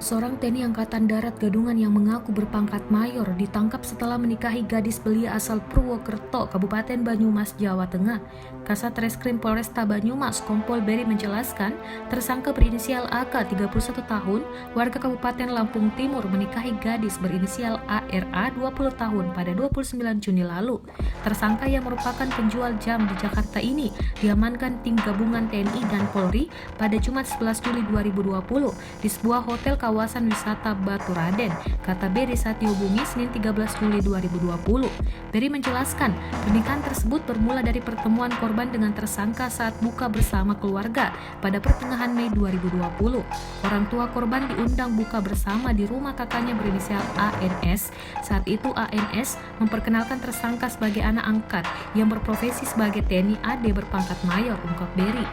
Seorang TNI Angkatan Darat Gadungan yang mengaku berpangkat mayor ditangkap setelah menikahi gadis belia asal Purwokerto, Kabupaten Banyumas, Jawa Tengah. Kasat Reskrim Polresta Banyumas, Kompol Beri menjelaskan, tersangka berinisial AK 31 tahun, warga Kabupaten Lampung Timur menikahi gadis berinisial ARA 20 tahun pada 29 Juni lalu. Tersangka yang merupakan penjual jam di Jakarta ini diamankan tim gabungan TNI dan Polri pada Jumat 11 Juli 2020 di sebuah hotel kawasan wisata Batu Raden, kata Beri Satiobumi, Senin 13 Juli 2020. Beri menjelaskan, pernikahan tersebut bermula dari pertemuan korban dengan tersangka saat buka bersama keluarga pada pertengahan Mei 2020. Orang tua korban diundang buka bersama di rumah kakaknya berinisial ANS. Saat itu ANS memperkenalkan tersangka sebagai anak angkat yang berprofesi sebagai TNI AD berpangkat mayor, ungkap Beri.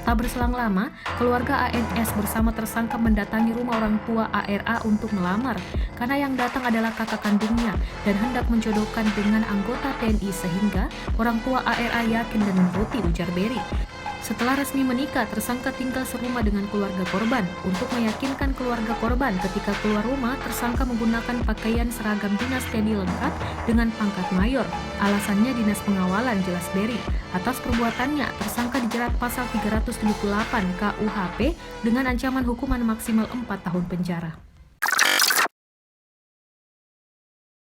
Tak berselang lama, keluarga ANS bersama tersangka mendatangi rumah orang tua ARA untuk melamar, karena yang datang adalah kakak kandungnya dan hendak menjodohkan dengan anggota TNI sehingga orang tua ARA yakin dan menuruti, ujar Beri. Setelah resmi menikah, tersangka tinggal serumah dengan keluarga korban. Untuk meyakinkan keluarga korban, ketika keluar rumah, tersangka menggunakan pakaian seragam dinas TNI lengkap dengan pangkat mayor. Alasannya dinas pengawalan, jelas Beri. Atas perbuatannya, tersangka dijerat pasal 378 KUHP dengan ancaman hukuman maksimal 4 tahun penjara.